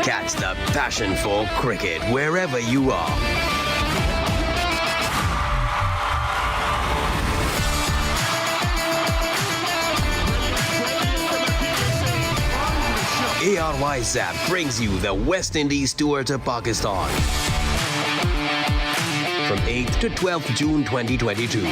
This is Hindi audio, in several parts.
Catch the passion for cricket wherever you are. ARY Zap brings you the West Indies tour to Pakistan from 8th to 12th June 2022.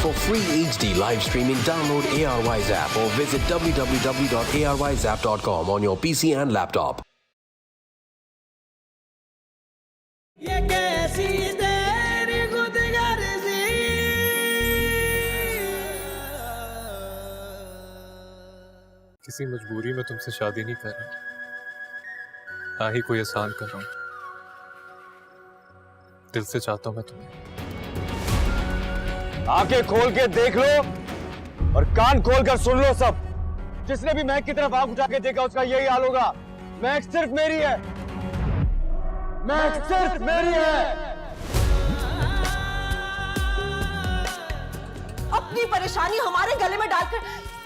For free HD live streaming, download ARY Zap or visit www.aryzap.com on your PC and laptop. ये कैसी तेरी खुदगर्जी किसी मजबूरी में तुमसे शादी नहीं कर रहा, ना ही कोई एहसान कर रहा हूं। दिल से चाहता हूं मैं तुम्हें। आंखें खोल के देख लो और कान खोल कर सुन लो सब। जिसने भी महक की तरफ आंख उठा के देखा उसका यही हाल होगा। महक सिर्फ मेरी है, महक सिर्फ मेरी है। अपनी परेशानी हमारे गले में डालकर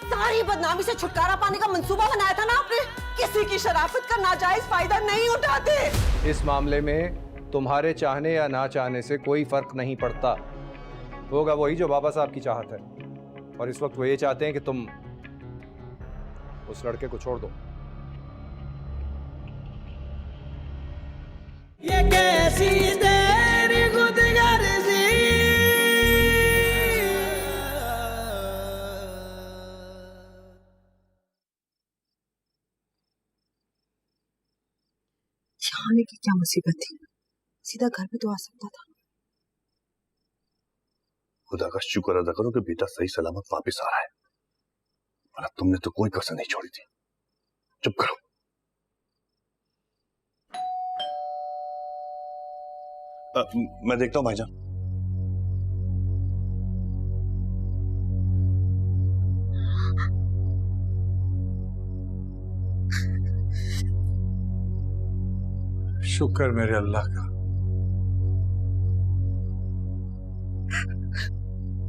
सारी बदनामी से छुटकारा पाने का मंसूबा बनाया था ना आपने। किसी की शराफत का नाजायज फायदा नहीं उठाते। इस मामले में तुम्हारे चाहने या ना चाहने से कोई फर्क नहीं पड़ता। होगा वही जो बाबा साहब की चाहत है, और इस वक्त वो ये चाहते हैं कि तुम उस लड़के को छोड़ दो। ये कैसी तेरी खुदगर्जी आने की क्या मुसीबत थी, सीधा घर पे तो आ सकता था। खुदा का शुक्र अदा करो कि बेटा सही सलामत वापस आ रहा है, वरना तुमने तो कोई कसर नहीं छोड़ी थी। चुप करो। मैं देखता हूं भाईजान। शुक्र मेरे अल्लाह का।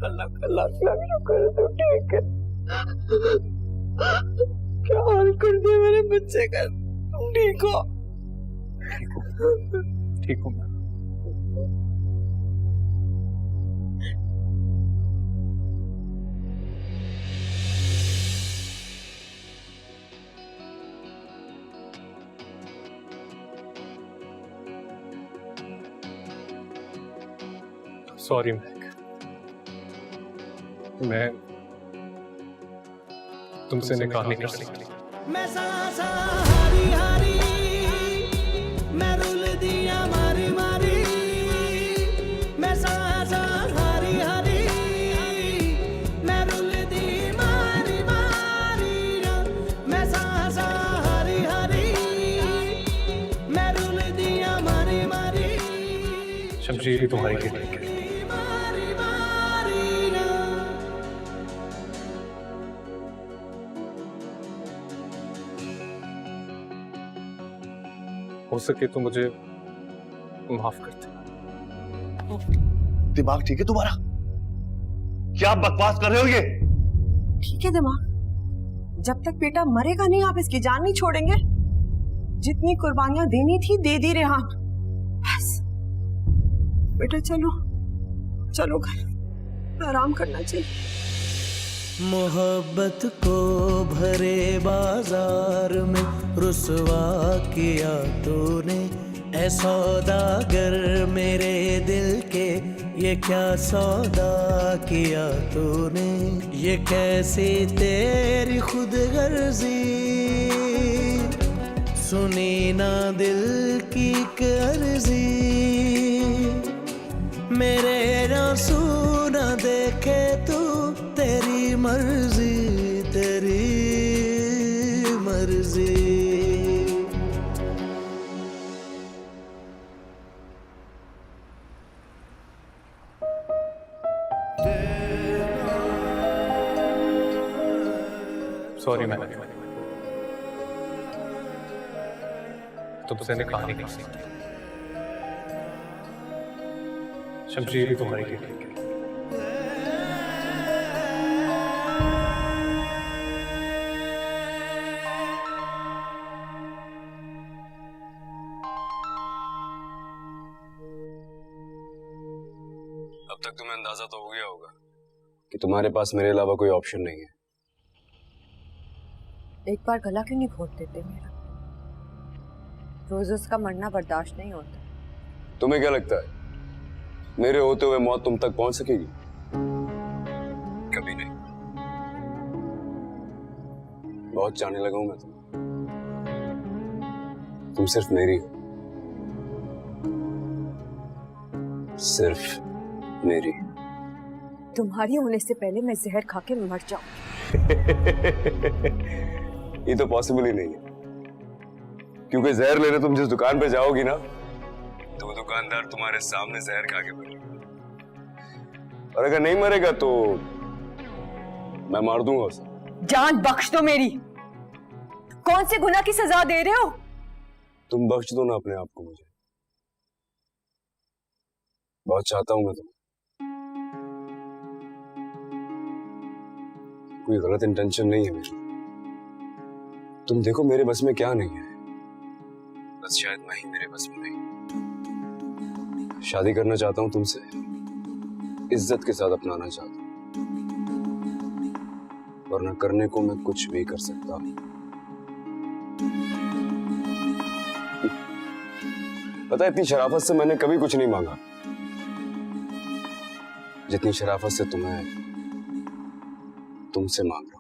अल्लाह का लाख लाख शुक्र है तो ठीक है। क्या हाल कर दिया मेरे बच्चे का। तुम ठीक हो? ठीक हूं मैं। सॉरी मैं तुमसे निकाह नहीं कर सकती। मैं सांसा हारी हारी मैं रुल दिया मारी मारी मैं सांसा हारी हारी मैं रुल दी मारी मारी मैं सांसा हारी हारी मैं रुल दिया मारी मारी शमशीर ही तुम्हारी के लिए। हो सके तो मुझे माफ कर दे। दिमाग ठीक है तुम्हारा? क्या बकवास कर रहे हो ये? ठीक है दिमाग, जब तक बेटा मरेगा नहीं आप इसकी जान नहीं छोड़ेंगे। जितनी कुर्बानियां देनी थी दे दी रेहान, बस बेटा चलो चलो घर, आराम करना चाहिए। मोहब्बत को भरे बाजार में रुसवा किया तूने, ऐ सौदागर मेरे दिल के ये क्या सौदा किया तूने। ये कैसी तेरी खुदगर्जी सुनी ना दिल की अर्जी। मेरे आंसू ना देखे तू, तेरी मर्जी तेरी मर्जी। सॉरी मैं तुमसे निकाह नहीं कर सकती। शमशीर भी तुम्हारी ठीक है। अब तक तुम्हें अंदाजा तो हो गया होगा कि तुम्हारे पास मेरे अलावा कोई ऑप्शन नहीं है। एक बार गला क्यों नहीं घोट देते मेरा? रोज उसका मरना बर्दाश्त नहीं होता। तुम्हें क्या लगता है मेरे होते हुए मौत तुम तक पहुंच सकेगी? कभी नहीं। बहुत चाहने लगा हूं मैं तुम सिर्फ मेरी हो, सिर्फ मेरी। तुम्हारी होने से पहले मैं जहर खा के मर जाऊं। ये तो पॉसिबल ही नहीं है, क्योंकि जहर लेने तुम जिस दुकान पे जाओगी ना, तो वो दुकानदार तुम्हारे सामने जहर खा के मरेगा, और अगर नहीं मरेगा तो मैं मार दूंगा उसे। जान बख्श दो मेरी। कौन से गुनाह की सजा दे रहे हो? तुम बख्श दो ना अपने आप को मुझे। बहुत चाहता हूं मैं तुम्हें। कोई गलत इंटेंशन नहीं है मेरी। तुम देखो मेरे बस में क्या नहीं है, बस शायद मैं ही मेरे बस में नहीं। शादी करना चाहता हूं तुमसे, इज्जत के साथ अपनाना चाहता हूं, वरना करने को मैं कुछ भी कर सकता हूं। पता है, इतनी शराफत से मैंने कभी कुछ नहीं मांगा जितनी शराफत से तुमसे मांग रहा हूं।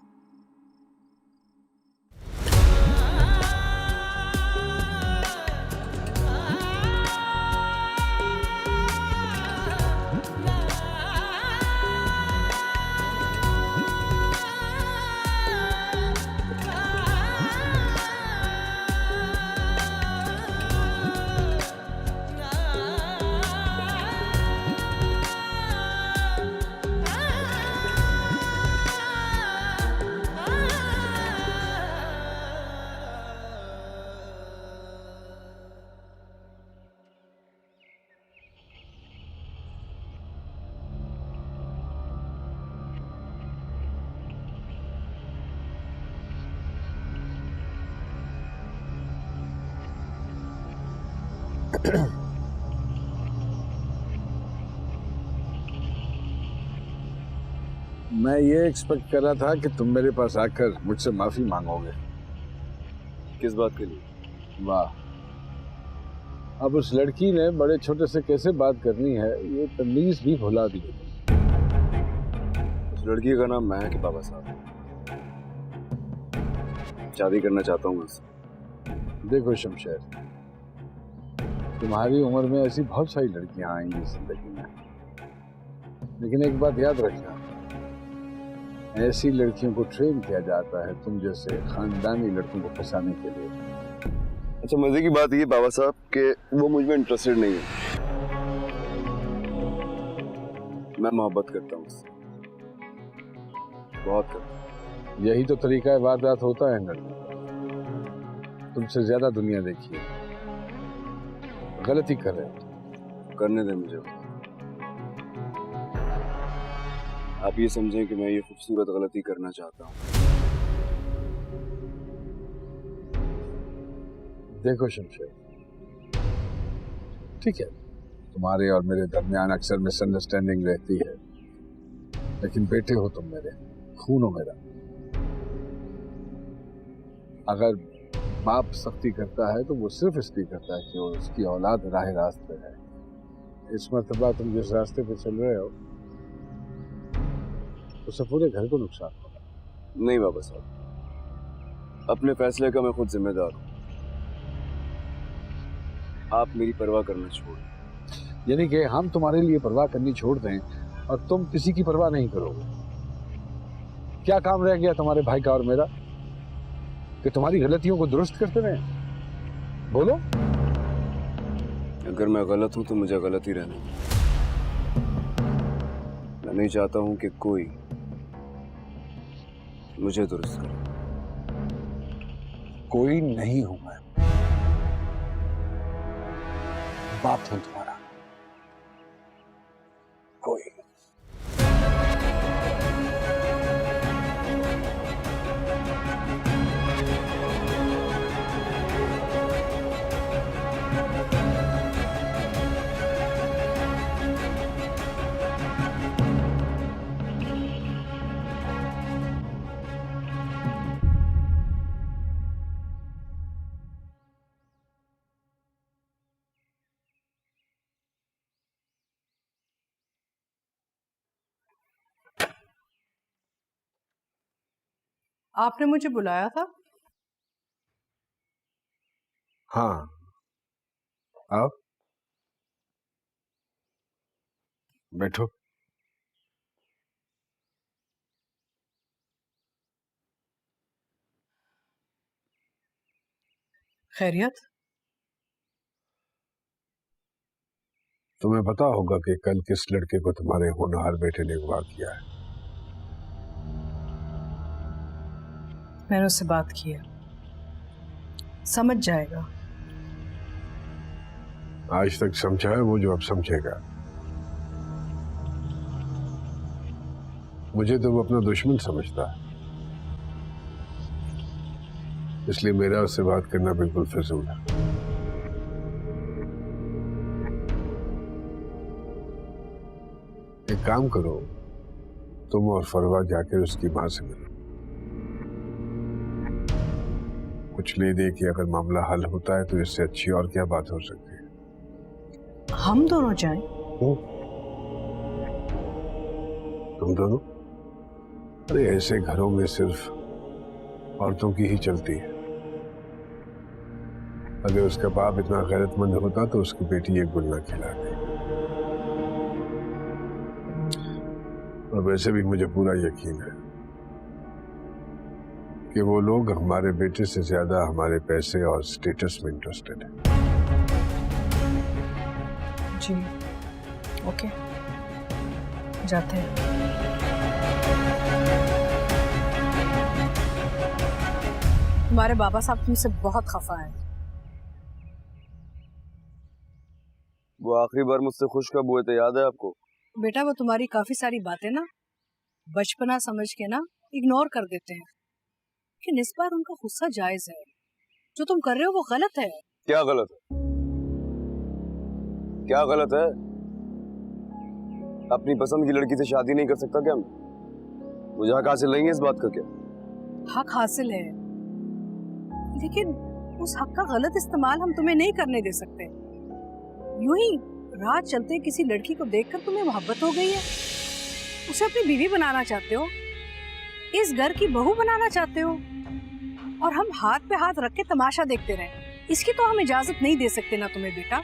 मैं ये एक्सपेक्ट कर रहा था कि तुम मेरे पास आकर मुझसे माफी मांगोगे। किस बात के लिए? वाह, अब उस लड़की ने बड़े छोटे से कैसे बात करनी है ये तमीज भी भुला दी। उस लड़की का नाम मैं है कि बाबा साहब। शादी करना चाहता हूँ मैं उससे। देखो शमशेर, तुम्हारी उम्र में ऐसी बहुत सारी लड़कियां आएंगी जिंदगी में, लेकिन एक बात याद रखना, ऐसी लड़कियों को ट्रेन किया जाता है तुम जैसे खानदानी लड़कों को फंसाने के लिए। अच्छा, मजे की बात ये बाबा साहब कि वो मुझ में इंटरेस्टेड नहीं है। मैं मोहब्बत करता हूँ उससे, बहुत करता हूँ। यही तो तरीका है वारदात होता है लड़कों का। तुमसे ज्यादा दुनिया देखी है, गलती कर रहे हो। करने दे मुझे। आप ये समझें कि मैं ये खूबसूरत गलती करना चाहता हूँ। देखो शमशेर, ठीक है, तुम्हारे और मेरे दरमियान अक्सर मिसअंडरस्टैंडिंग रहती है, लेकिन बेटे हो तुम मेरे, खून हो मेरा। अगर बाप सख्ती करता है तो वो सिर्फ इसलिए करता है कि वो उसकी औलाद राह रास्त पे है। इस मर्तबा तुम जिस रास्ते पे चल रहे हो उससे पूरे घर को नुकसान होगा। नहीं बाबा साहब, अपने फैसले का मैं खुद जिम्मेदार हूँ। आप मेरी परवाह करना छोड़। यानी कि हम तुम्हारे लिए परवाह करनी छोड़ दें और तुम किसी की परवाह नहीं करोगे। क्या काम रह गया तुम्हारे भाई का और मेरा कि तुम्हारी गलतियों को दुरुस्त करते रहे? बोलो। अगर मैं गलत हूं तो मुझे गलत ही रहना। मैं नहीं चाहता हूं कि कोई मुझे दुरुस्त करे। कोई नहीं हूं मैं, बाप हूं तुम्हारा। कोई। आपने मुझे बुलाया था? हाँ, आओ बैठो। खैरियत? तुम्हें पता होगा कि कल किस लड़के को तुम्हारे होनहार बेटे ने अगवा किया है। मैंने उससे बात की है, समझ जाएगा। आज तक समझा है वो जो अब समझेगा। मुझे तो वो अपना दुश्मन समझता है, इसलिए मेरा उससे बात करना बिल्कुल फिजूल है। एक काम करो, तुम और फरवा जाकर उसकी मां से मिलो। कुछ ले दे कि अगर मामला हल होता है तो इससे अच्छी और क्या बात हो सकती है। हम दोनों जाएं? तुम दोनों? अरे ऐसे घरों में सिर्फ औरतों की ही चलती है। अगर उसका बाप इतना गैरतमंद होता तो उसकी बेटी एक गुल ना खिलाती। और वैसे भी मुझे पूरा यकीन है कि वो लोग हमारे बेटे से ज्यादा हमारे पैसे और स्टेटस में इंटरेस्टेड है। जी, ओके, जाते हैं। तुम्हारे बाबा साहब तुमसे बहुत खफा है। वो आखिरी बार मुझसे खुश कब हुए थे, याद है आपको? बेटा वो तुम्हारी काफी सारी बातें ना बचपना समझ के ना इग्नोर कर देते हैं, लेकिन इस बार उनका गुस्सा जायज है। जो तुम कर रहे हो वो गलत है। क्या गलत है? क्या गलत है? अपनी पसंद की लड़की से शादी नहीं कर सकता क्या मैं? मुझे हक हासिल नहीं है इस बात का क्या? हक हासिल है, लेकिन उस हक का गलत इस्तेमाल हम तुम्हें नहीं करने दे सकते। यूं ही रात चलते किसी लड़की को देखकर तुम्हें मोहब्बत हो गई है, उसे अपनी बीवी बनाना चाहते हो, इस घर की बहू बनाना चाहते हो, और हम हाथ पे हाथ रख के तमाशा देखते रहे। इसकी तो हम इजाजत नहीं दे सकते ना तुम्हें बेटा।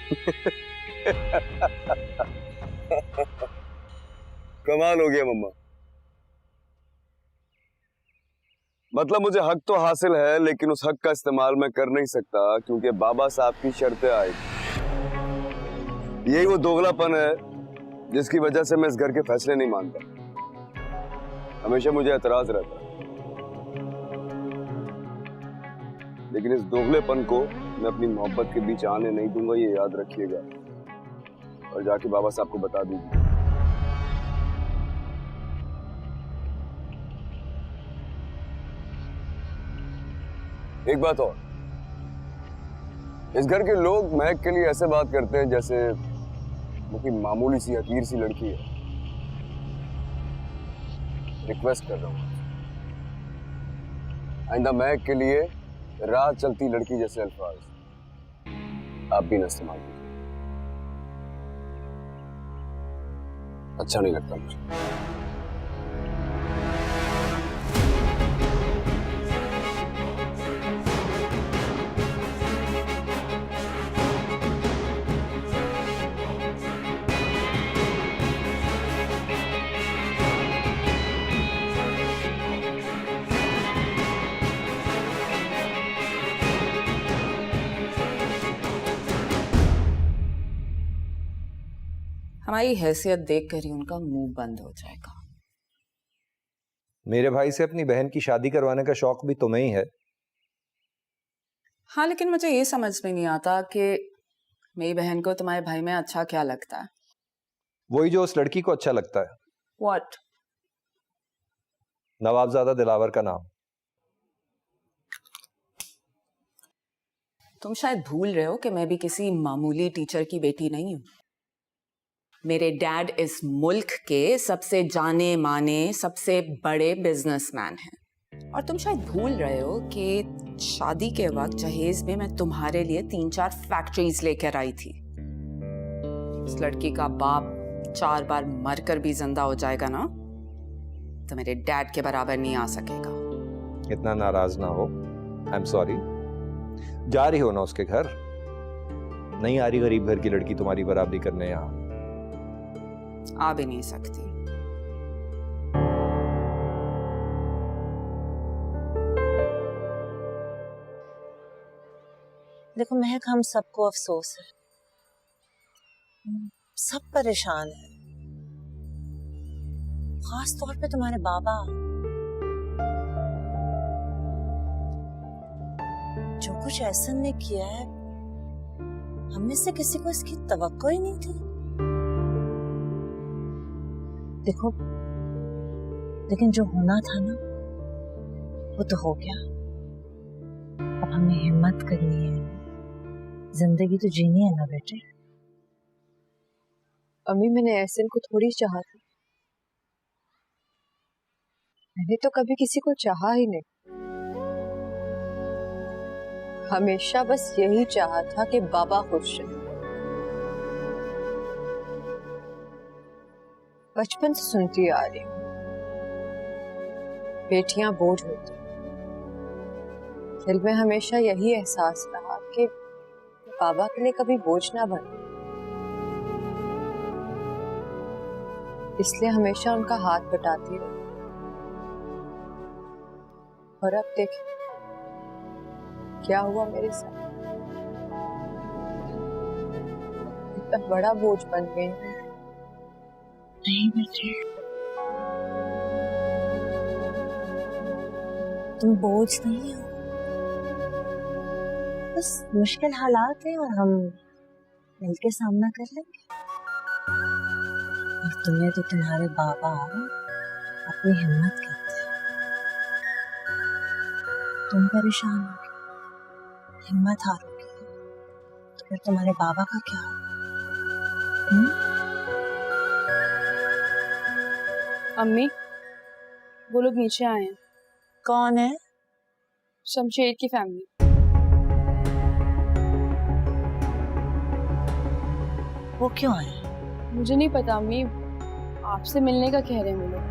कमाल हो गया मम्मा। मतलब मुझे हक तो हासिल है, लेकिन उस हक का इस्तेमाल मैं कर नहीं सकता क्योंकि बाबा साहब की शर्तें आई। यही वो दोगलापन है जिसकी वजह से मैं इस घर के फैसले नहीं मानता। हमेशा मुझे एतराज रहता है, लेकिन इस दोगलेपन को मैं अपनी मोहब्बत के बीच आने नहीं दूंगा, ये याद रखिएगा। और जाके बाबा साहब को बता दीजिए। एक बात और, इस घर के लोग महक के लिए ऐसे बात करते हैं जैसे वो कोई मामूली सी हकीर सी लड़की है। रिक्वेस्ट कर रहा हूं, आइंदा महक के लिए राह चलती लड़की जैसे अल्फाज आप भी न इस्तेमाल कीजिए। अच्छा नहीं लगता मुझे। हमारी हैसियत देखकर ही उनका मुंह बंद हो जाएगा। मेरे भाई से अपनी बहन की शादी करवाने का शौक भी तुम्हें ही है। हाँ, लेकिन मुझे ये समझ में नहीं आता कि मेरी बहन को तुम्हारे भाई में अच्छा क्या लगता है। वही जो उस लड़की को अच्छा लगता है। व्हाट? नवाबजादा दिलावर का नाम। तुम शायद भूल रहे हो कि मैं भी किसी मामूली टीचर की बेटी नहीं हूं। मेरे डैड इस मुल्क के सबसे जाने माने सबसे बड़े बिजनेसमैन हैं। और तुम शायद भूल रहे हो कि शादी के वक्त जहेज में मैं तुम्हारे लिए 3-4 फैक्ट्रीज लेकर आई थी। इस लड़की का बाप 4 बार मरकर भी जिंदा हो जाएगा ना, तो मेरे डैड के बराबर नहीं आ सकेगा। इतना नाराज ना हो, आई एम सॉरी। जा रही हो ना उसके घर, नहीं आ रही गरीब घर की लड़की तुम्हारी बराबरी करने यहां। आ भी नहीं सकती। देखो महक, हम सबको अफसोस है, सब परेशान है, खास तौर पे तुम्हारे बाबा। जो कुछ ऐसन ने किया है, हम में से किसी को इसकी तवक्को ही नहीं थी। देखो, लेकिन जो होना था ना, वो तो हो गया। अब हमें हिम्मत करनी है, जिंदगी तो जीनी है ना बेटे। अम्मी, मैंने एहसन को थोड़ी चाहा था, मैंने तो कभी किसी को चाहा ही नहीं। हमेशा बस यही चाहा था कि बाबा खुश रहे। बचपन से सुनती आ रही हूँ, बेटियां बोझ होती। दिल में हमेशा यही एहसास रहा कि बाबा के लिए कभी बोझ ना बने, इसलिए हमेशा उनका हाथ बटाती रही। और अब देख क्या हुआ मेरे साथ। इतना बड़ा बोझ बन गई। नहीं बेटे, तुम बोझ नहीं हो, बस मुश्किल हालात है और हम मिलके सामना कर लेंगे। और तुम्हें तो तुम्हारे बाबा अपनी हिम्मत कहते हैं। तुम परेशान होगे, हिम्मत हारोगे, तो फिर तुम्हारे बाबा का क्या होगा? अम्मी, वो लोग नीचे आए हैं। कौन है? शमशेर की फैमिली। वो क्यों आए? मुझे नहीं पता अम्मी, आपसे मिलने का कह रहे हैं वो लोग।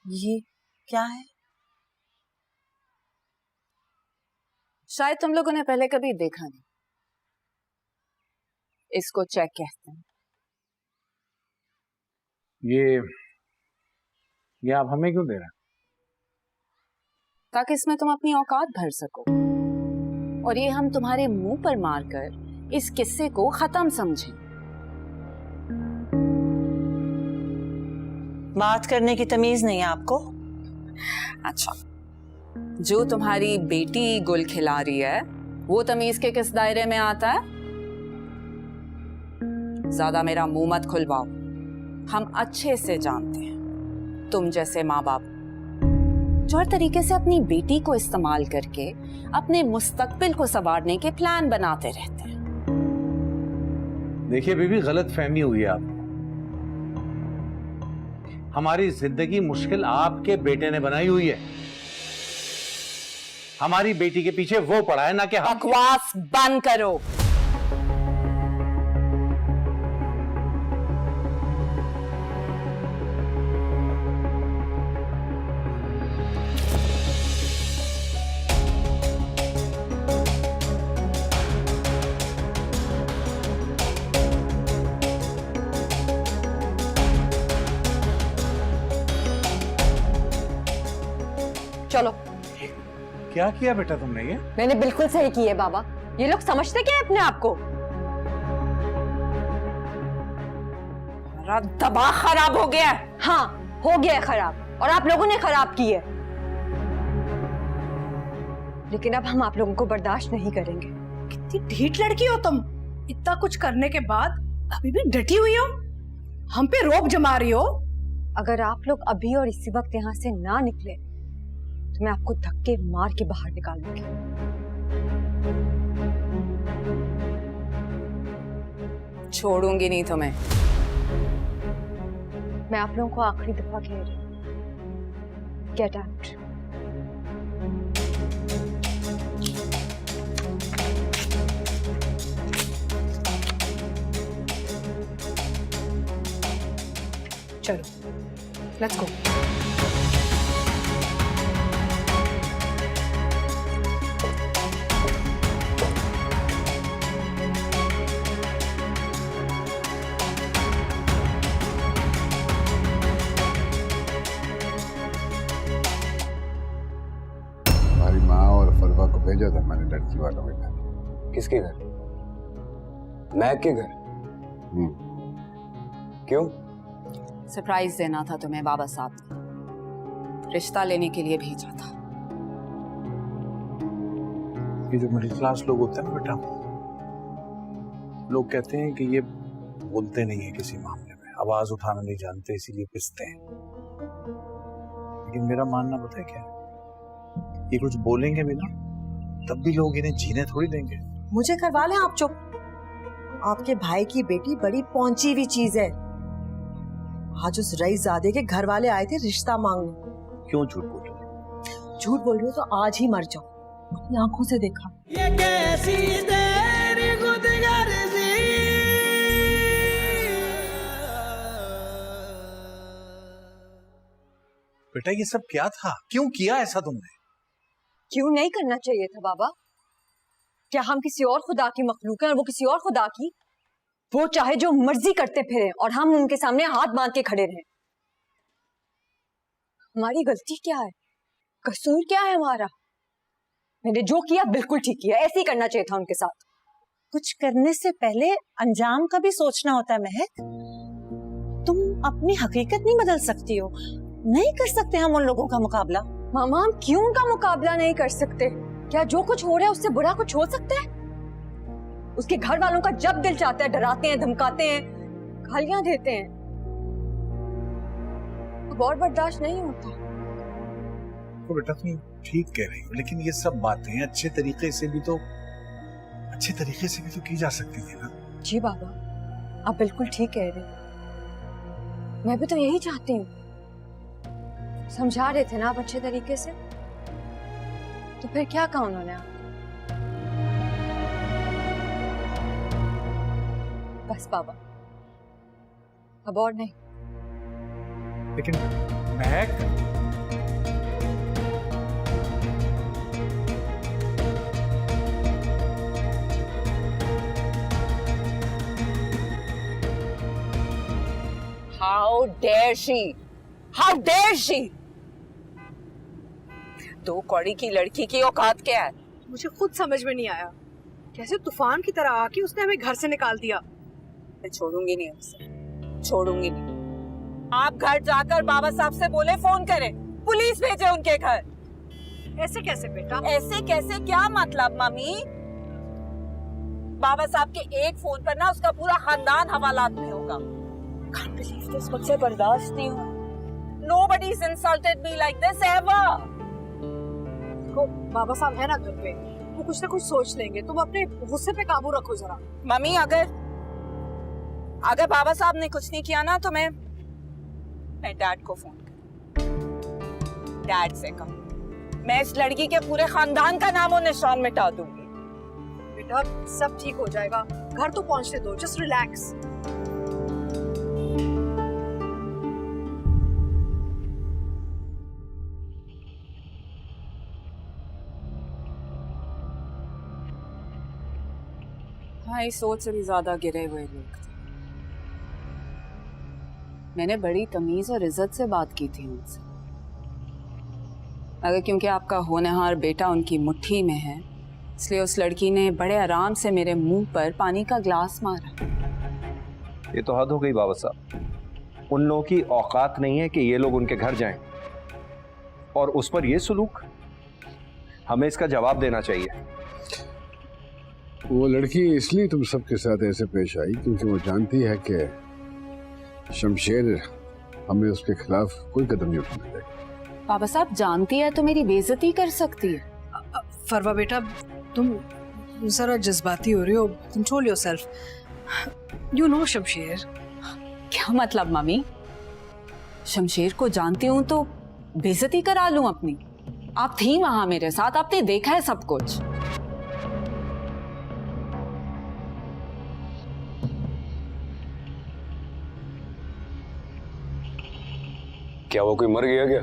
ये क्या है? शायद तुम लोगों ने पहले कभी देखा नहीं। इसको चेक कहते हैं। ये आप हमें क्यों दे रहे हैं? ताकि इसमें तुम अपनी औकात भर सको, और ये हम तुम्हारे मुंह पर मारकर इस किस्से को खत्म समझें। बात करने की तमीज नहीं है आपको? अच्छा, जो तुम्हारी बेटी गुल खिला रही है वो तमीज के किस दायरे में आता है? ज्यादा मेरा मुंह मत खुलवाओ। हम अच्छे से जानते हैं तुम जैसे माँ बाप जो हर तरीके से अपनी बेटी को इस्तेमाल करके अपने मुस्तकबिल को संवारने के प्लान बनाते रहते हैं। देखिए बीबी, गलत फहमी हुई है आपको। हमारी जिंदगी मुश्किल आपके बेटे ने बनाई हुई है। हमारी बेटी के पीछे वो पड़ा है, ना कि हम। बकवास बंद करो। क्या किया बेटा तुमने ये? मैंने बिल्कुल सही की है बाबा। ये लोग समझते क्या है अपने आप को? दबाव खराब हो गया है। हाँ, हो गया है खराब, और आप लोगों ने खराब की है। लेकिन अब हम आप लोगों को बर्दाश्त नहीं करेंगे। कितनी ढीठ लड़की हो तुम, इतना कुछ करने के बाद अभी भी डटी हुई हो, हम पे रोब जमा रही हो। अगर आप लोग अभी और इसी वक्त यहाँ से ना निकले तो मैं आपको धक्के मार के बाहर निकाल दूंगी। छोड़ूंगी नहीं तुम्हें। मैं आप लोगों को आखिरी दफा कह रही हूँ, गेट आउट। चलो, लेट्स गो। हमारी माँ और फरवा को भेजा था मैंने लड़की वालों के घर। किसके घर? मैक के घर? क्यों? सरप्राइज देना था तुम्हें बाबा साहब ने, रिश्ता लेने के लिए भेजा था। ये जो मिडिल क्लास लोग होते हैं ना बेटा, लोग कहते हैं कि ये बोलते नहीं है किसी मामले में, आवाज उठाना नहीं जानते, इसीलिए पिसते हैं। लेकिन मेरा मानना पता है क्या है, ये कुछ बोलेंगे भी ना तब भी लोग इन्हें जीने थोड़ी देंगे। मुझे करवा लें आप चुप। आपके भाई की बेटी बड़ी पहुंची हुई चीज है। आज उस रईसजादे के घर वाले आए थे रिश्ता मांगने। क्यों झूठ बोल रहे हो? झूठ बोल रही हो तो आज ही मर जाओ, अपनी आंखों से देखा। ये कैसी तेरी खुदगर्जी, बेटा ये सब क्या था? क्यों किया ऐसा तुमने? क्यों नहीं करना चाहिए था बाबा? क्या हम किसी और खुदा की मखलूक हैं और वो किसी और खुदा की? वो चाहे जो मर्जी करते फिरे और हम उनके सामने हाथ बांध के खड़े रहे। हमारी गलती क्या है? कसूर क्या है हमारा? मैंने जो किया बिल्कुल ठीक किया, ऐसे ही करना चाहिए था उनके साथ। कुछ करने से पहले अंजाम का भी सोचना होता है महक। तुम अपनी हकीकत नहीं बदल सकती हो, नहीं कर सकते हम उन लोगों का मुकाबला। मामा हम क्यों उनका मुकाबला नहीं कर सकते? क्या जो कुछ हो रहा है उससे बुरा कुछ हो सकता है? उसके घर वालों का जब दिल चाहता है डराते हैं, धमकाते हैं, गालियां देते हैं। अब और बर्दाश्त नहीं होता। तो बेटा तुम ठीक कह रही हो, लेकिन ये सब बातें अच्छे तरीके से भी तो की जा सकती थी ना। जी बाबा, आप बिल्कुल ठीक कह रहे हैं। मैं भी तो यही चाहती हूँ। समझा रहे थे ना आप अच्छे तरीके से, तो फिर क्या कहा उन्होंने आप? बस बाबा, अब और नहीं। लेकिन महक, How dare she? How dare she? दो कौड़ी की लड़की की औकात क्या है? मुझे खुद समझ में नहीं आया, कैसे तूफान की तरह आके उसने हमें घर से निकाल दिया। मैं छोड़ूंगी नहीं उसे, छोड़ूंगी नहीं। आप घर जाकर बाबा साहब से बोले फोन करें, पुलिस भेजे उनके घर। ऐसे कैसे बेटा? ऐसे कैसे क्या मतलब मम्मी? बाबा साहब के एक फोन पर ना उसका पूरा खानदान हवालात में होगा। Can't believe this, मुझसे बर्दाश्त नहीं हुआ। Nobody's insulted me like this ever. देखो बाबा साहब है ना घर पे, वो कुछ ना कुछ सोच लेंगे। तुम अपने गुस्से पे काबू रखो जरा। मम्मी अगर बाबा साहब ने कुछ नहीं किया ना तो मैं डैड को फोन कर, डैड से कहूँ मैं इस लड़की के पूरे खानदान का नामो निशान मिटा दूंगी। बेटा सब ठीक हो जाएगा, घर तो पहुंचने दो, जस्ट रिलैक्स। हमारी सोच से भी ज्यादा गिरे हुए लोग थे। मैंने बड़ी तमीज और इज्जत से बात की थी उनसे। मगर क्योंकि आपका होनहार बेटा उनकी मुट्ठी में है, इसलिए उस लड़की ने बड़े आराम से मेरे मुंह पर पानी का ग्लास मारा। ये तो हद हो गई बाबा साहब। उन लोगों की औकात नहीं है कि ये लोग उनके घर जाएं, और उस पर ये सुलूक। हमें इसका जवाब देना चाहिए। वो लड़की इसलिए तुम सबके साथ ऐसे पेश आई क्योंकि वो जानती है कि शमशेर हमें उसके खिलाफ कोई कदम नहीं उठाने देगा। बाबा साहब, जानती है तो मेरी बेइज्जती कर सकती है। फरवा बेटा, तुम जरा जज्बाती हो रही हो। Control yourself. You know Shamsher. क्या मतलब मम्मी? शमशेर को जानती हूँ तो बेइज्जती करा लूं अपनी? आप थी वहां मेरे साथ, आपने देखा है सब कुछ। क्या वो कोई मर गया क्या?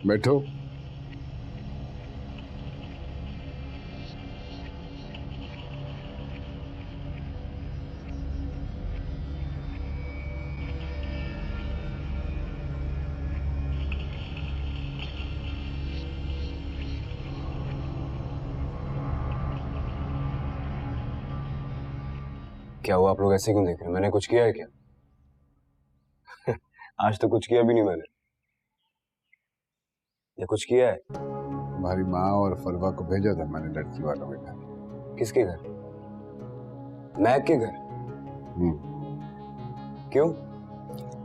बैठो। क्या हुआ? आप लोग ऐसे क्यों देख रहे हैं? मैंने कुछ किया है क्या? आज तो कुछ किया भी नहीं मैंने। या कुछ किया है? तुम्हारी माँ और फरवा को भेजा था मैंने लड़की वालों के घर। किसके घर? महक के घर? क्यों?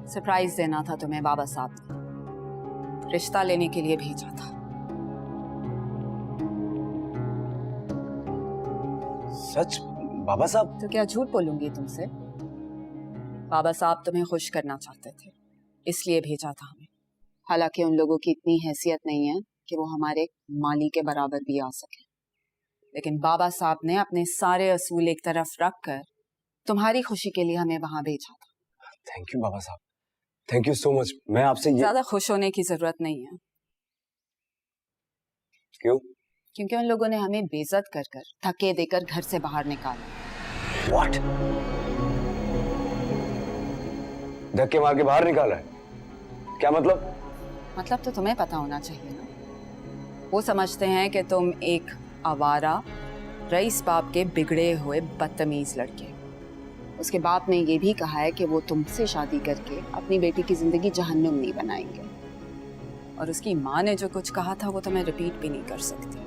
सरप्राइज देना था तुम्हें बाबा साहब ने। रिश्ता लेने के लिए भेजा था। सच? बाबा साहब? तो क्या झूठ बोलूंगी तुमसे? बाबा साहब तुम्हें खुश करना चाहते थे, इसलिए भेजा था हमें। हालांकि उन लोगों की इतनी हैसियत नहीं है कि वो हमारे माली के बराबर भी आ सके, लेकिन बाबा साहब ने अपने सारे असूल एक तरफ रखकर तुम्हारी खुशी के लिए हमें वहां भेजा था। थैंक यू बाबा साहब, थैंक यू सो मच। मैं आपसे ज्यादा खुश होने की जरूरत नहीं है। क्यों? क्योंकि उन लोगों ने हमें बेइज्जत कर कर, धक्के देकर घर से बाहर निकाला। What? धक्के मार के बाहर निकाला है? क्या मतलब? मतलब तो तुम्हें पता होना चाहिए ना। वो समझते हैं कि तुम एक आवारा रईस बाप के बिगड़े हुए बदतमीज लड़के। उसके बाप ने ये भी कहा है कि वो तुमसे शादी करके अपनी बेटी की जिंदगी जहन्नुम नहीं बनाएंगे। और उसकी माँ ने जो कुछ कहा था वो तो मैं रिपीट भी नहीं कर सकती।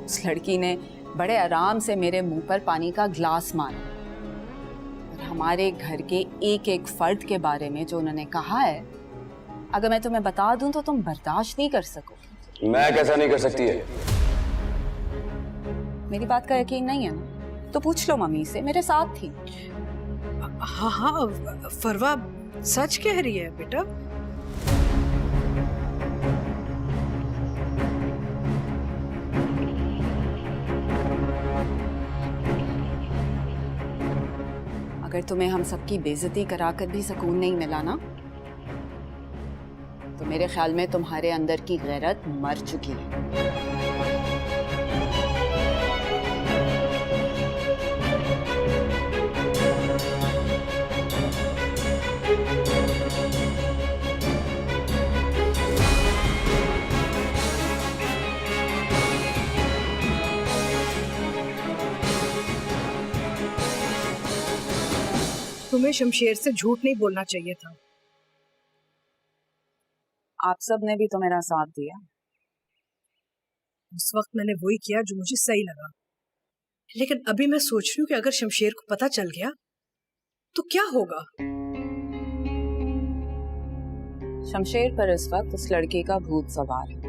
उस लड़की ने बड़े आराम से मेरे मुंह पर पानी का ग्लास मारा, और हमारे घर के एक एक फर्द के बारे में जो उन्होंने कहा है, अगर मैं तुम्हें बता दूं तो तुम बर्दाश्त नहीं कर सकोगे। मैं कैसा नहीं कर सकती है? मेरी बात का यकीन नहीं है ना? तो पूछ लो मम्मी से, मेरे साथ थी। हाँ हाँ, फरवा सच कह रही है बेटा। अगर तुम्हें हम सबकी बेइज्जती कराकर भी सुकून नहीं मिला ना, तो मेरे ख्याल में तुम्हारे अंदर की गैरत मर चुकी है। तुम्हें शमशेर से झूठ नहीं बोलना चाहिए था। आप सब ने भी तो मेरा साथ दिया। उस वक्त मैंने वही किया जो मुझे सही लगा, लेकिन अभी मैं सोच रही हूँ कि अगर शमशेर को पता चल गया तो क्या होगा। शमशेर पर इस वक्त उस लड़के का भूत सवार है,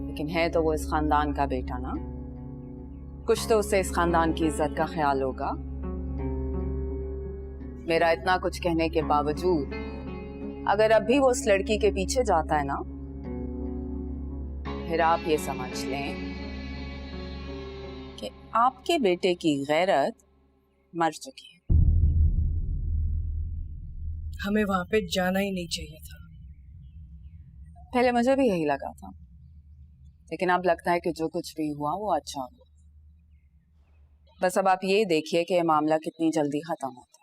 लेकिन है तो वो इस खानदान का बेटा ना। कुछ तो उससे इस खानदान की इज्जत का ख्याल होगा। मेरा इतना कुछ कहने के बावजूद अगर अब भी वो उस लड़की के पीछे जाता है ना, फिर आप ये समझ लें कि आपके बेटे की गैरत मर चुकी है। हमें वहां पे जाना ही नहीं चाहिए था। पहले मुझे भी यही लगा था, लेकिन अब लगता है कि जो कुछ भी हुआ वो अच्छा हुआ। बस अब आप ये देखिए कि ये मामला कितनी जल्दी खत्म होता है।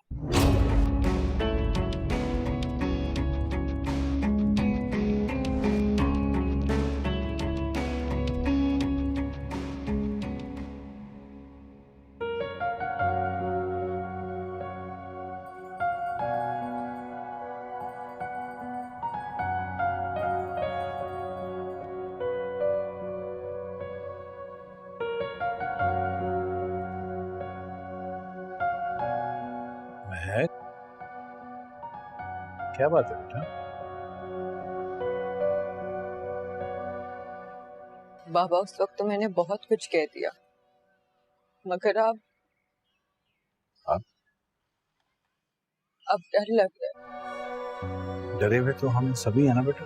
क्या बात है बेटा? बाबा उस वक्त तो मैंने बहुत कुछ कह दिया, मगर अब डर लग रहा है। डरे हुए तो हम सभी है ना बेटा,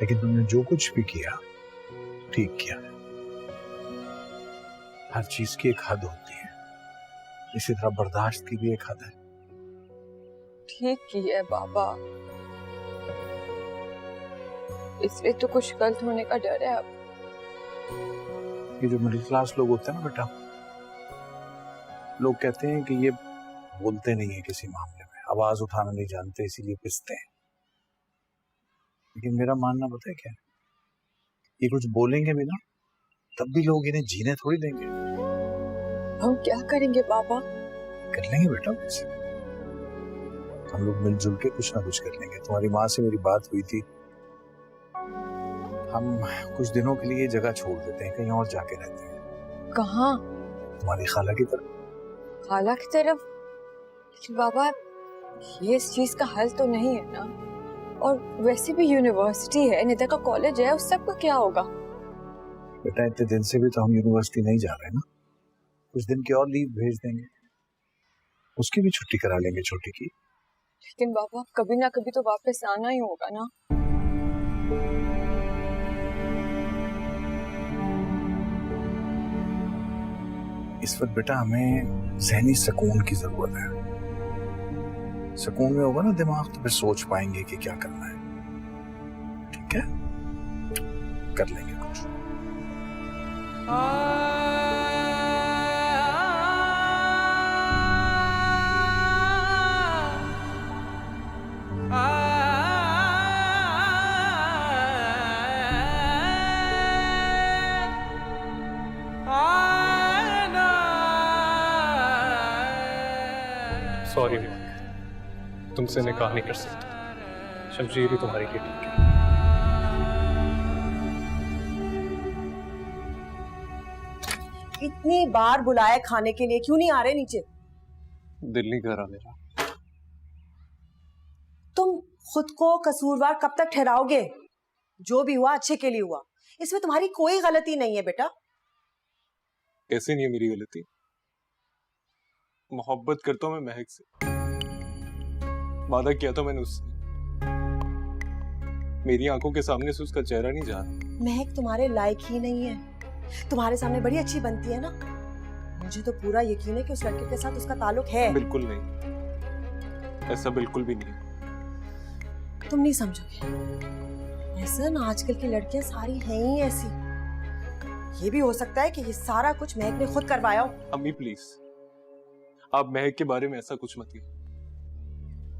लेकिन तुमने जो कुछ भी किया ठीक किया। हर चीज की एक हद होती है, इसी तरह बर्दाश्त की भी एक हद है। ठीक की है बाबा, इसलिए तो कुछ गलत होने का डर है अब। ये जो मिडिल क्लास लोग होते हैं ना बेटा, लोग कहते हैं कि ये बोलते नहीं है किसी मामले में, आवाज उठाना नहीं जानते इसीलिए पिसते हैं। लेकिन मेरा मानना पता है क्या है, ये कुछ बोलेंगे भी ना तब भी लोग इन्हें जीने थोड़ी देंगे। हम क्या करेंगे बाबा? कर लेंगे बेटा, कुछ हम लोग मिलजुल के कुछ ना कुछ कर लेंगे। तुम्हारी माँ से मेरी बात हुई थी, हम कुछ दिनों के लिए जगह छोड़ देते हैं, कहीं और जाके रहते हैं। कहाँ? तुम्हारी खाला की तरफ। खाला की तरफ? लेकिन बाबा ये इस चीज का हल तो नहीं है ना, और वैसे भी यूनिवर्सिटी है, निदा का कॉलेज है, उस सब का क्या होगा? बेटा इतने दिन से भी तो हम यूनिवर्सिटी नहीं जा रहे ना, कुछ दिन की और लीव भेज देंगे, उसकी भी छुट्टी करा लेंगे छोटी की। लेकिन बाबा कभी ना कभी तो वापस आना ही होगा ना। इस वक्त बेटा हमें ज़हनी सुकून की जरूरत है। सुकून में होगा ना दिमाग तो फिर सोच पाएंगे कि क्या करना है। ठीक है, कर लेंगे कुछ। सॉरी, तुमसे निकाह नहीं कर सकता। शमशीर ही तुम्हारे लिए ठीक है। इतनी बार बुलाया खाने के लिए, क्यों नहीं आ रहे नीचे? दिल नहीं कर रहा मेरा। तुम खुद को कसूरवार कब तक ठहराओगे? जो भी हुआ अच्छे के लिए हुआ, इसमें तुम्हारी कोई गलती नहीं है बेटा। कैसे नहीं है मेरी गलती? मोहब्बत करता हूं मैं महक से, वादा किया था मैंने उससे। मेरी आंखों के सामने से उसका चेहरा नहीं जा रहा। महक तुम्हारे लायक ही नहीं है, तुम्हारे सामने बड़ी अच्छी बनती है ना। मुझे तो पूरा यकीन है कि उस लड़के के साथ उसका ताल्लुक है। बिल्कुल नहीं, ऐसा बिल्कुल भी नहीं है। तुम नहीं समझोगे। ऐसा ना आजकल की लड़कियां सारी हैं ही ऐसी। ये भी हो सकता है कि ये सारा कुछ महक ने खुद करवाया हो। अम्मी प्लीज, आप महक के बारे में ऐसा कुछ मत कहिए।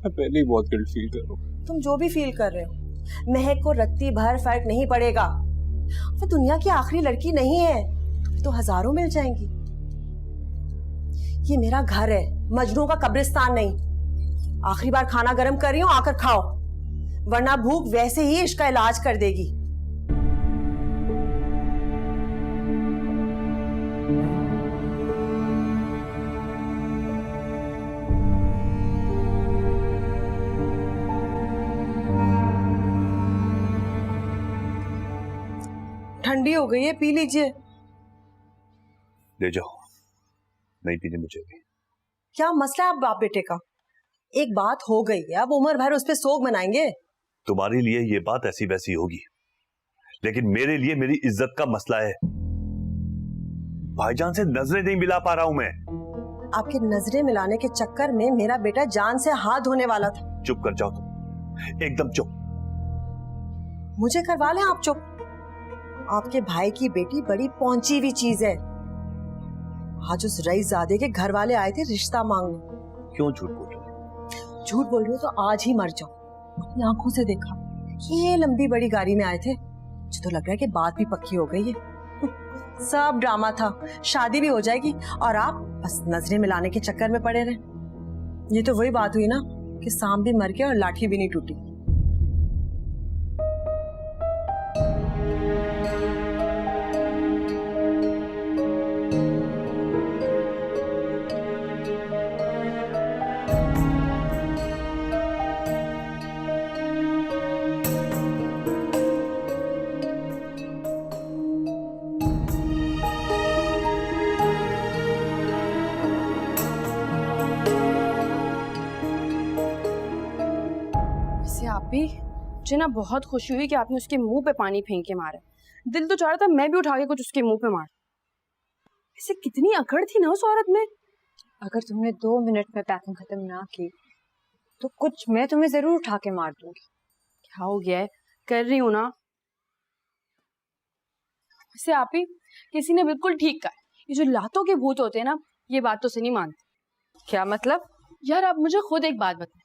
मैं पहले ही बहुत गिल्ट फील कर रहा हूँ। तुम जो भी फील कर रहे हो, महक को रत्ती भर फर्क नहीं पड़ेगा। वो दुनिया की आखिरी लड़की नहीं है, तो हजारों मिल जाएंगी। ये मेरा घर है, मजनू का कब्रिस्तान नहीं। आखिरी बार खाना गर्म कर रही हूँ, आकर खाओ, वरना भूख वैसे ही इसका इलाज कर देगी। ठंडी हो गई है, पी लीजिए। ले जाओ, नहीं पीने मुझे भी। क्या मसला है आप बाप बेटे का? एक बात हो गई है, अब उम्र भर उस पे सोग मनाएंगे। तुम्हारे लिए ये बात ऐसी वैसी होगी, लेकिन मेरे लिए मेरी इज्जत का मसला है। भाईजान से नजरें नहीं मिला पा रहा हूं मैं। आपके नजरें मिलाने के चक्कर में मेरा बेटा जान से हाथ धोने वाला था। चुप कर जाओ तुम, एकदम चुप। मुझे करवा लें आप चुप। आपके भाई की बेटी बड़ी पहुंची हुई चीज है। आज उस रईसजादे के घर वाले आए थे रिश्ता मांगने। क्यों झूठ बोल रही हो? झूठ बोल रही हो तो आज ही मर जाओ। अपनी आंखों से देखा, ये लंबी बड़ी गाड़ी में आए थे। मुझे तो लग रहा है कि बात भी पक्की हो गई है। सब ड्रामा था, शादी भी हो जाएगी और आप बस नजरें मिलाने के चक्कर में पड़े रहे। ये तो वही बात हुई ना कि सांप भी मर गया और लाठी भी नहीं टूटी। भाभी मुझे ना बहुत खुशी हुई कि आपने उसके मुंह पे पानी फेंक के मारा। दिल तो चाह रहा था मैं भी उठा के कुछ उसके मुंह पे मार। इसे कितनी अकड़ थी ना उस औरत में। अगर तुमने 2 मिनट में पैकिंग खत्म ना की तो कुछ मैं तुम्हें जरूर उठा के मार दूंगी। क्या हो गया है, कर रही हूँ ना। वैसे आप ही किसी ने बिल्कुल ठीक कहा, ये जो लातों के भूत होते हैं ना, ये बात तो से नहीं मानते। क्या मतलब? यार आप मुझे खुद एक बात बताएं,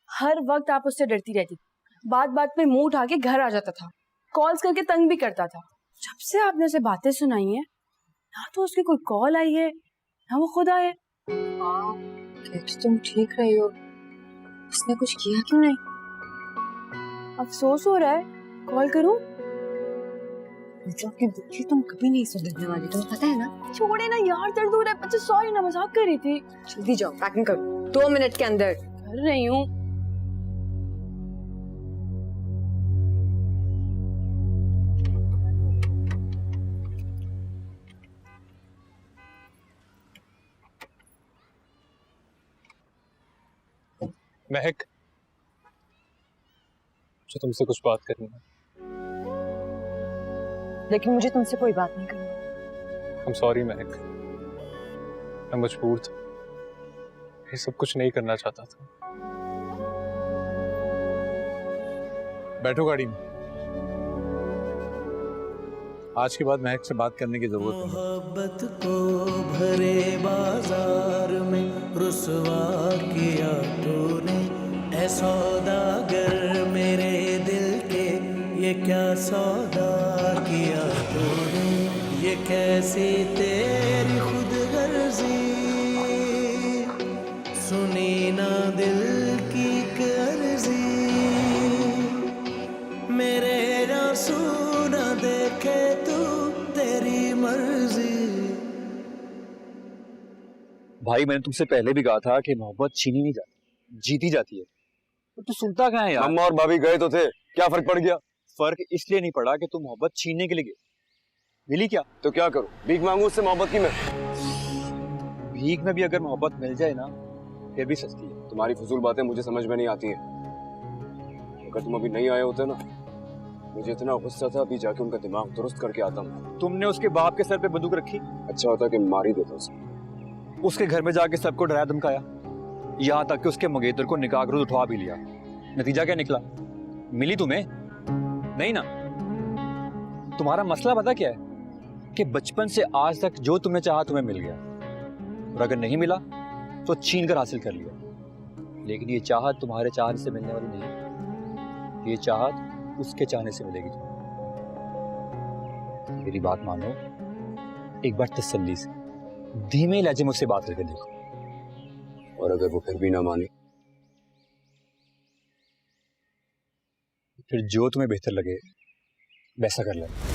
हर वक्त आप उससे डरती रहती, बात बात पे मुंह उठा के घर आ जाता था, कॉल्स करके तंग भी करता था। जब से आपने उसे बातें सुनाई है ना तो उसकी कोई कॉल आई है ना वो खुद आए। तुम ठीक रही हो, उसने कुछ किया क्यों नहीं? अफसोस हो रहा है, कॉल करूं? मतलब कि दुखी तुम कभी नहीं सुधरने वाली, तुम्हें पता है ना। छोड़े ना यार, दर्द हो रहा है। अच्छा सॉरी ना, मजाक कर रही थी। जल्दी जाओ, पैकिंग करो 2 मिनट के अंदर। कर रही हूँ। महक, मुझे तुमसे कुछ बात करनी है। लेकिन मुझे तुमसे कोई बात नहीं करनी। I'm sorry महक, मैं मजबूर था, ये सब कुछ नहीं करना चाहता था। बैठो गाड़ी में। आज के बाद महक से बात करने की जरूरत नहीं। मोहब्बत को भरे बाजार में रुसवा किया तूने, ऐ सौदागर मेरे दिल के, ये क्या सौदा किया तूने, ये कैसी तेरी खुद गर्जी, सुनी ना दिल की कर्जी, मेरे आंसू ना देखे तू, तेरी मर्जी। भाई मैंने तुमसे पहले भी कहा था कि मोहब्बत छीनी नहीं जाती, जीती जाती है। तो सुनता कहाँ है यार? मम्मा और भाभी गए तो थे, क्या फर्क पड़ गया? फर्क इसलिए नहीं पड़ा कि तुम मोहब्बत छीनने के लिए गए। मिली क्या? तो क्या करूं, भीख मांगू उससे मोहब्बत की? मैं भीख में भी अगर मोहब्बत मिल जाए ना फिर भी सस्ती है। तुम्हारी फजूल बातें मुझे समझ में नहीं आती हैं। अगर तुम अभी नहीं आए होते ना, मुझे इतना गुस्सा था, अभी जाके उनका दिमाग दुरुस्त करके आता हूँ। तुमने उसके बाप के सर पे बंदूक रखी, अच्छा होता कि मार ही देता उसे। उसके घर में जाके सबको डराया धमकाया, यहाँ तक कि उसके मंगेतर को निकाह के रोज उठवा भी लिया। नतीजा क्या निकला? मिली तुम्हें? नहीं ना। तुम्हारा मसला पता क्या है कि बचपन से आज तक जो तुमने चाहा तुम्हें मिल गया, और अगर नहीं मिला तो छीन कर हासिल कर लिया। लेकिन ये चाहत तुम्हारे चाहने से मिलने वाली नहीं, ये चाहत उसके चाहने से मिलेगी तुम्हें। मेरी बात मानो, एक बार तसल्ली से धीमे लहजे में उससे बात करके देखो, और अगर वो फिर भी ना माने फिर जो तुम्हें बेहतर लगे वैसा कर लेना।